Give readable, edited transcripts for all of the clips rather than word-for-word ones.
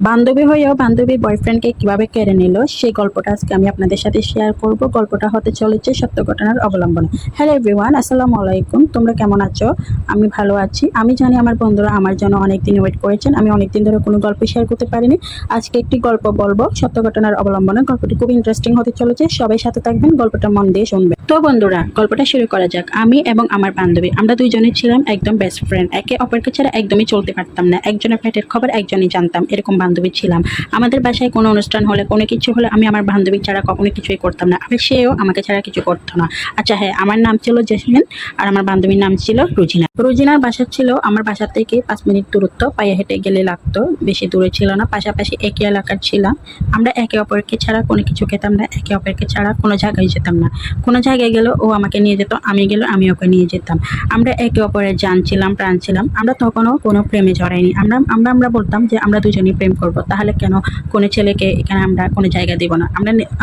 বান্ধবী হয়েও বান্ধবী বয়ফ্রেন্ডকে কিভাবে কেড়ে নিল সেই গল্পটা আজকে আমি আপনাদের সাথে শেয়ার করব। গল্পটা হতে চলেছে সত্য ঘটনার অবলম্বনে। হ্যালো এভরিওয়ান, আসসালামু আলাইকুম। তোমরা কেমন আছো? আমি ভালো আছি। আমি জানি আমার বন্ধুরা আমার জন্য অনেকদিন ওয়েট করেছেন। আমি অনেকদিন ধরে কোনো গল্প শেয়ার করতে পারিনি। আজকে একটি গল্প বলবো সত্য ঘটনার অবলম্বনে। গল্পটি খুব ইন্টারেস্টিং হতে চলেছে। সবাই সাথে থাকবেন, গল্পটা মন দিয়ে শুনবেন। তো বন্ধুরা, গল্পটা শুরু করা যাক। আমি এবং আমার বান্ধবী, আমরা দুইজনে ছিলাম একদম বেস্ট ফ্রেন্ড। একে অপরকে ছাড়া একদমই চলতে পারতাম না। একজনের পেটের খবর একজনই জানতাম, এরকম বান্ধবী ছিলাম। আমাদের বাসায় কোনো অনুষ্ঠান হলে, কোনো কিছু হলে আমি আমার বান্ধবী ছাড়া কখনো কিছুই করতাম না। আর সেও আমাকে ছাড়া কিছু করতো না। আচ্ছা হ্যাঁ, আমার নাম ছিল জেসমিন আর আমার বান্ধবীর নাম ছিল রুজিনা। রুজিনার বাসা ছিল আমার বাসা থেকে 5 মিনিট দূরত্ব, পায়ে হেঁটে গেলে লাগতো। বেশি দূরে ছিল না, পাশাপাশি একই এলাকার ছিলাম। আমরা একে অপরকে ছাড়া কোনো কিছু খেতাম না, একে অপরকে ছাড়া কোনো জায়গায় যেতাম না। কোনো জায়গায় গেলেও ও আমাকে নিয়ে যেত, আমি গেলেও আমি ওকে নিয়ে যেতাম। আমরা একে অপরের জান ছিলাম, প্রাণ ছিলাম। আমরা তখনও কোনো প্রেমে জড়াইনি। আমরা আমরা আমরা বলতাম যে আমরা দুজনেই প্রেম করব, তাহলে কেন কোনো ছেলেকে এখানে আমরা কোনো জায়গা দিব না।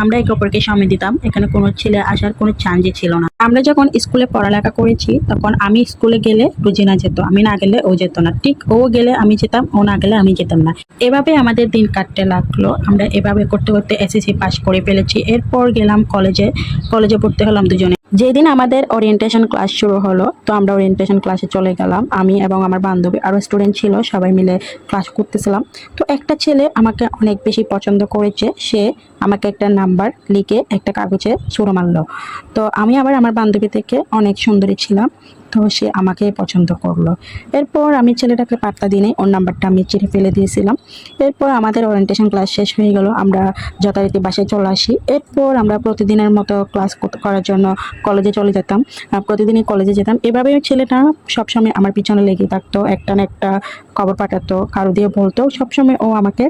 আমরা একে অপরকে সময় দিতাম। এখানে কোনো ছেলে আসার কোনো চান্সই ছিল না। আমরা যখন স্কুলে পড়ালেখা করেছি তখন আমি স্কুলে গেলে রুজিনা যেত, আমি না গেলে ও যেত না। ঠিক ও গেলে আমি যেতাম, ও না গেলে আমি যেতাম না। এভাবে আমাদের দিন কাটতে লাগলো। আমরা এভাবে করতে করতে এসএসসি পাস করে ফেলেছি। এরপর গেলাম কলেজে। কলেজে পড়তে হলাম দুজনে। যেদিন আমাদের ওরিয়েন্টেশন ক্লাস শুরু হলো, তো আমরা ওরিয়েন্টেশন ক্লাসে চলে গেলাম। আমি এবং আমার বান্ধবী, আরও স্টুডেন্ট ছিল, সবাই মিলে ক্লাস করতেছিলাম। তো একটা ছেলে আমাকে অনেক বেশি পছন্দ করেছে। সে আমাকে একটা নাম্বার লিখে একটা কাগজে ছুঁড়ে মারলো। তো আমি আবার আমার বান্ধবী থেকে অনেক সুন্দরী ছিলাম, তো সে আমাকে পছন্দ করলো। এরপর আমি ছেলেটাকে পাত্তা দিনে ওর নাম্বারটা আমি চিঠি ফেলে দিয়েছিলাম। এরপর আমাদের ওরিয়েন্টেশন ক্লাস শেষ হয়ে গেল, আমরা যথারীতি বাসায় চলে আসি। এরপর আমরা প্রতিদিনের মতো ক্লাস করার জন্য কলেজে চলে যেতাম। প্রতিদিনই কলেজে যেতাম। এভাবে ছেলেটা সবসময় আমার পিছনে লেগে থাকতো, একটা না একটা খবর পাঠাতো, কারো দিয়ে বলতো। সবসময় ও আমাকে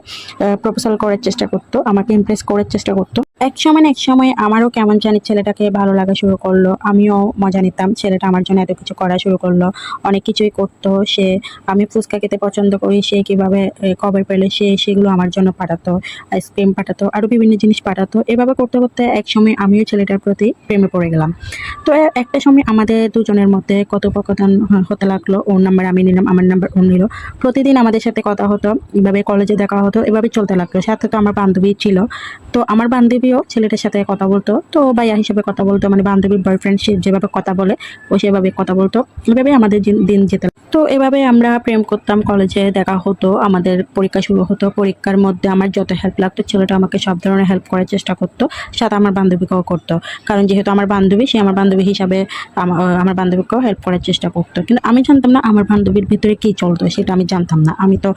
প্রপোজাল করার চেষ্টা করতো, আমাকে ইমপ্রেস করার চেষ্টা করতো। এক সময় না এক সময় আমারও কেমন জানি ছেলেটাকে ভালো লাগা শুরু করলো। আমিও মজা নিতাম, ছেলেটা আমার জন্য এত কিছু করা শুরু করলো, অনেক কিছুই করতো সে। আমি ফুচকা খেতে পছন্দ করি, সে কিভাবে খবর পেলে সে সেগুলো আমার জন্য পাঠাতো, আইসক্রিম পাঠাতো, আরও বিভিন্ন জিনিস পাঠাতো। এভাবে করতে করতে এক সময় আমিও ছেলেটার প্রতি প্রেমে পড়ে গেলাম। তো একটা সময় আমাদের দুজনের মধ্যে কথোপকথন হতে লাগলো। ওর নাম্বার আমি নিলাম, আমার নাম্বার ও নিল। প্রতিদিন আমাদের সাথে কথা হতো, এভাবে কলেজে দেখা হতো, এভাবে চলতে লাগলো। সাথে তো আমার বান্ধবী ছিল। তো আমার বান্ধবীও ছেলেটার সাথে কথা বলতো, তো ভাইয়া হিসেবে কথা বলতো, মানে বান্ধবীর বয়ফ্রেন্ড সে যেভাবে কথা বলে ও সেভাবে কথা বলতো। এভাবে আমাদের দিন যেতে লাগলো। তো এভাবে আমরা প্রেম করতাম, কলেজে দেখা হতো, আমাদের পরীক্ষা শুরু হতো। পরীক্ষার মধ্যে আমার যত হেল্প লাগতো ছেলেটা আমাকে সব ধরনের হেল্প করার চেষ্টা করতো, সাথে আমার বান্ধবীকেও করতো। কারণ যেহেতু আমার বান্ধবী, সে আমার বান্ধবী হিসাবে আমার বান্ধবীকেও হেল্প করার চেষ্টা করতো। কিন্তু আমি জানতাম না আমার বান্ধবীর ভিতরে কী চলতো, সেটা আমি জানতাম না। আমি তো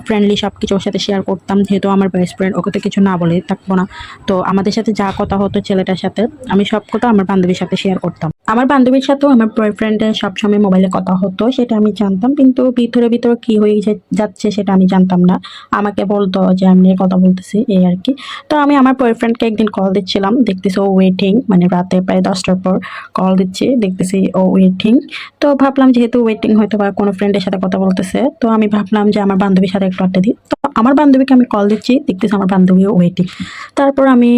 ফ্রেন্ডলি সব কিছু ওর সাথে শেয়ার করতাম, যেহেতু আমার বেস্ট ফ্রেন্ড, ওকে তো কিছু না বলে থাকবো না। তো আমাদের সাথে যা কথা হতো ছেলেটার সাথে, আমি সব কথা আমার বান্ধবীর সাথে শেয়ার করতাম। আমার বান্ধবীর সাথেও আমার বয়ফ্রেন্ডের সবসময় মোবাইলে কথা হতো, সেটা আমি জানতাম। কিন্তু ভিতরে ভিতরে কি হয়ে যাচ্ছে সেটা আমি জানতাম না। আমাকে বলতো যে আমি কথা বলতেছি, এই আর কি। তো আমি আমার বয়ফ্রেন্ডকে একদিন কল দিচ্ছিলাম, দেখতেছি ও ওয়েটিং, মানে রাতে প্রায় 10টার পর কল দিচ্ছি, দেখতেছি ও ওয়েটিং। তো ভাবলাম যেহেতু ওয়েটিং হয়তো বা কোনো ফ্রেন্ডের সাথে কথা বলতেছে, তো আমি ভাবলাম যে আমার বান্ধবীর সাথে একটু আড্ডা দিই। তো আমার বান্ধবীকে আমি কল দিচ্ছি, দেখতেছি আমার বান্ধবীও ওয়েটিং। তারপর আমি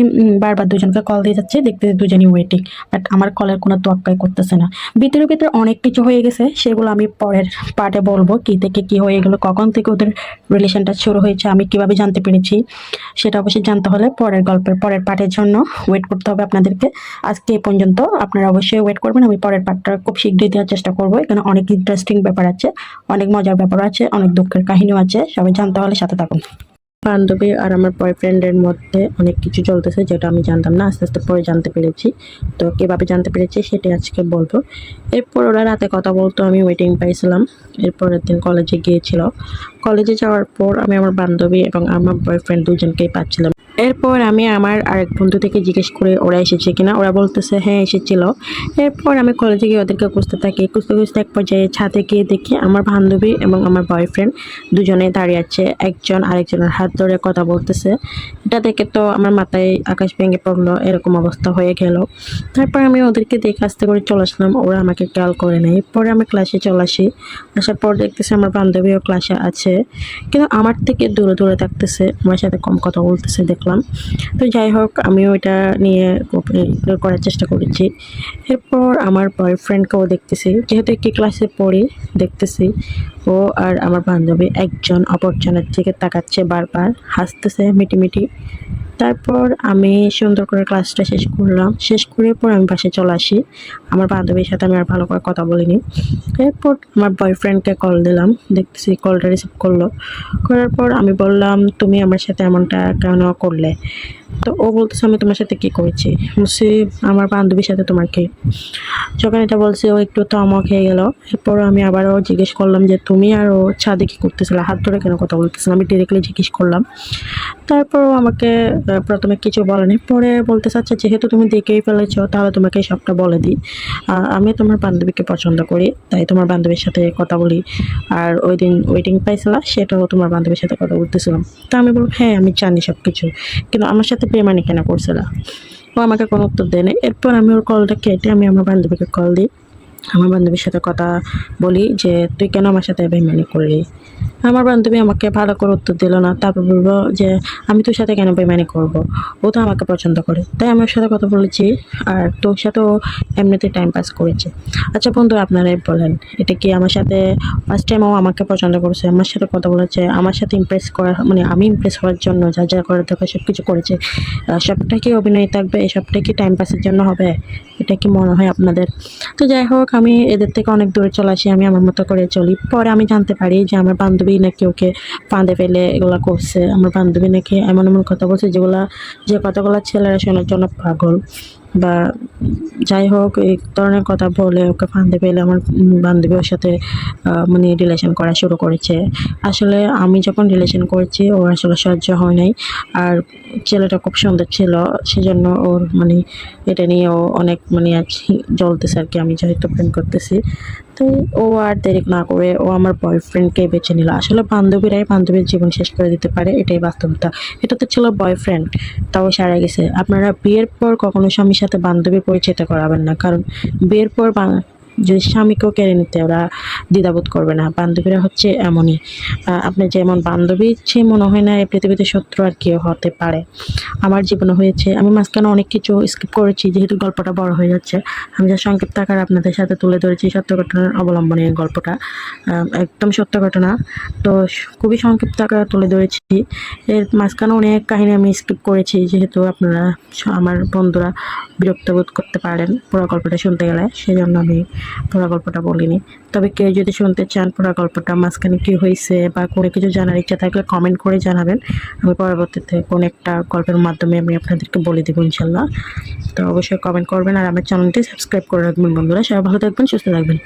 বারবার দুজনকে কল দিয়ে যাচ্ছি, দেখতেছি দুজনই ওয়েটিং। বাট আমার কলের কোনো তোয়াক্কাই করতেছে না। ভিতরে ভিতরে অনেক কিছু হয়ে গেছে, সেগুলো আমি পরের পার্টে বলবো, কি থেকে কি হয়ে গেলো, কখন থেকে ওদের রিলেশনটা শুরু হয়েছে, আমি কিভাবে জানতে পেরেছি। সেটা অবশ্যই জানতে হলে পরের গল্পের পরের পার্টের জন্য ওয়েট করতে হবে আপনাদেরকে। আজকে এই পর্যন্ত, আপনারা অবশ্যই ওয়েট করবেন। আমি পরের পার্টটা খুব শীঘ্রই দেওয়ার চেষ্টা করবো। এখানে অনেক ইন্টারেস্টিং ব্যাপার আছে, অনেক মজার ব্যাপার আছে, অনেক দুঃখের কাহিনীও আছে। সবাই জানতে হলে সাথে থাকুন। বান্ধবী আর আমার বয়ফ্রেন্ডের মধ্যে অনেক কিছু চলতেছে, যেটা আমি জানতাম না, আস্তে আস্তে পরে জানতে পেরেছি। তো কিভাবে জানতে পেরেছি সেটাই আজকে বলবো। এরপর ওরা রাতে কথা বলতো, আমি ওয়েটিং পাইছিলাম। এরপরের দিন কলেজে গিয়েছিল। কলেজে যাওয়ার পর আমি আমার বান্ধবী এবং আমার বয়ফ্রেন্ড দুজনকেই পাচ্ছিলাম। এরপর আমি আমার আরেক বন্ধু থেকে জিজ্ঞেস করে ওরা এসেছে কিনা, ওরা বলতেছে হ্যাঁ এসেছিল। এরপর আমি কলেজে গিয়ে ওদেরকে খুঁজতে থাকি, খুঁজতে খুঁজতে এক পর্যায়ে ছাদে গিয়ে দেখি আমার বান্ধবী এবং আমার বয়ফ্রেন্ড দুজনে দাঁড়িয়ে আছে, একজন আরেকজনের হাত ধরে কথা বলতেছে। এটা দেখে তো আমার মাথায় আকাশ ভেঙে পড়লো, এরকম অবস্থা হয়ে গেল। তারপর আমি ওদেরকে দেখে আস্তে করে চলে আসলাম, ওরা আমাকে খেয়াল করে নাই। পরে আমি ক্লাসে চলে আসি, আসার পর দেখতেছি আমার বান্ধবীও ক্লাসে আছে, কিন্তু আমার থেকে দূরে দূরে থাকতেছে, আমার সাথে কম কথা বলতেছে দেখলাম। তো যাই হোক, আমিও এটা নিয়ে ইগনোর করার চেষ্টা করেছি। এরপর আমার বয়ফ্রেন্ডকেও দেখতেছি, যেহেতু একই ক্লাসে পড়ি, দেখতেছি ও আর আমার বান্ধবী একজন অপরজনের দিকে তাকাচ্ছে বারবার। আর হাসতেছে মিটিমিটি। তারপর আমি সুন্দর করে ক্লাসটা শেষ করলাম। শেষ করার পর আমি বাসায় চলে আসি। আমার বান্ধবীর সাথে আমি আর ভালো করে কথা বলিনি। এরপর আমার বয়ফ্রেন্ডকে কল দিলাম, দেখতেছি কলটা রিসিভ করলো। করার পর আমি বললাম, তুমি আমার সাথে এমনটা কেন করলে? তো ও বলতেছে, আমি তোমার সাথে কি করেছি? বলছি, আমার বান্ধবীর সাথে তোমার কি? যখন এটা বলছে ও একটু তো অবাক হয়ে গেল। এরপর আমি আবারও জিজ্ঞেস করলাম যে, তুমি আর ও ছাদে কি করতেছিলে, হাত ধরে কেন কথা বলতেছিলে? আমি ডিরেক্টলি জিজ্ঞেস করলাম। তারপর ও আমাকে প্রথমে কিছু বলেনি, পরে বলতেছে, আচ্ছা যেহেতু তুমি দেখেই ফেলেছো তাহলে তোমাকে সবটা বলে দিই। আমি তোমার বান্ধবীকে পছন্দ করি, তাই তোমার বান্ধবীর সাথে কথা বলি। আর ওই দিন ওয়েটিং পাইছিলা, সেটাও তোমার বান্ধবীর সাথে কথা বলতেছিলাম। তা আমি বললাম, হ্যাঁ আমি জানি সব কিছু, কিন্তু আমার সাথে বেমানি কেন করছিলা? ও আমাকে কোনো উত্তর দেয় না। এরপর আমি ওর কলটা কেটে আমি আমার বান্ধবীকে কল দিই। আমার বান্ধবীর সাথে কথা বলি যে, তুই কেন আমার সাথে বেইমানি করলি? আমার বান্ধবী আমাকে ভালো করে উত্তর দিল না। তারপর বলবো যে, আমি তোর সাথে কেন বেইমানি করব? ও তো আমাকে পছন্দ করে, তাই আমি ওর সাথে কথা বলেছি। আর তোর সাথেও এমনিতে টাইম পাস করেছে। আচ্ছা বন্ধু, আপনারাই বলেন, এটা কি আমার সাথে ফার্স্ট টাইম ও আমাকে পছন্দ করেছে, আমার সাথে কথা বলেছে, আমার সাথে ইমপ্রেস করা, মানে আমি ইমপ্রেস হওয়ার জন্য যা যা করার দরকার সব কিছু করেছে, সবটা কি অভিনয় থাকবে? সবটা কি টাইম পাসের জন্য হবে? এটা কি মনে হয় আপনাদের? তো যাই হোক, আমি এদের থেকে অনেক দূরে চলে আসি, আমি আমার মতো করে চলি। পরে আমি জানতে পারি যে আমার বান্ধবী নাকি ওকে ফাঁদে ফেলে এগুলা করছে। আমার বান্ধবী নাকি এমন এমন কথা বলছে যে কথাগুলো ছেলেরা শোনার জন্য পাগল, বা যাই হোক এই ধরনের কথা বলে ওকে ফাঁদে ফেলে আমার বান্ধবী ওর সাথে মানে রিলেশন করা শুরু করেছে। আসলে আমি যখন রিলেশন করেছি ওর আসলে সহ্য হয় নাই। আর ছেলেটা খুব সুন্দর ছিল, সেজন্য ওর মানে এটা নিয়ে ও অনেক মানে আজ জ্বলতেছে আর কি, আমি যেহেতু প্রেম করতেছি। তো ও আর দেরি না করে ও আমার বয়ফ্রেন্ডকে বেছে নিল। আসলে বান্ধবীরাই বান্ধবীর জীবন শেষ করে দিতে পারে, এটাই বাস্তবতা। এটা তো ছিল বয়ফ্রেন্ড, তাও সারা গেছে। আপনারা বিয়ের পর কখনো স্বামীর সাথে বান্ধবীর পরিচয় করাবেন না, কারণ বিয়ের পর যদি স্বামীকেও কেড়ে নিতে ওরা দ্বিধাবোধ করবে না। বান্ধবীরা হচ্ছে এমনই। আপনার যেমন বান্ধবী ইচ্ছে মনে হয় না এই পৃথিবীতে শত্রু আর কেউ হতে পারে। আমার জীবনে হয়েছে। আমি মাঝখানে অনেক কিছু স্কিপ করেছি যেহেতু গল্পটা বড় হয়ে যাচ্ছে। আমি যা সংক্ষিপ্ত আকারে আপনাদের সাথে তুলে ধরেছি সত্য ঘটনার অবলম্বনে এই গল্পটা, একদম সত্য ঘটনা। তো খুবই সংক্ষিপ্ত আকারে তুলে ধরেছি। এর মাঝখানে অনেক কাহিনী আমি স্কিপ করেছি, যেহেতু আপনারা আমার বন্ধুরা বিরক্ত বোধ করতে পারেন পুরো গল্পটা শুনতে গেলে, সেজন্য আমি পুরো গল্পটা বলিনি। তবে কেউ যদি শুনতে চান পুরো গল্পটা, মাঝখানে কী হয়েছে বা কোনো কিছু জানার ইচ্ছা থাকলে কমেন্ট করে জানাবেন। আমি পরবর্তীতে কোনো একটা গল্পের মাধ্যমে আমি আপনাদেরকে বলে দেবো ইনশাল্লাহ। তো অবশ্যই কমেন্ট করবেন আর আমার চ্যানেলটি সাবস্ক্রাইব করে রাখবেন বন্ধুরা। সবাই ভালো থাকবেন, সুস্থ থাকবেন।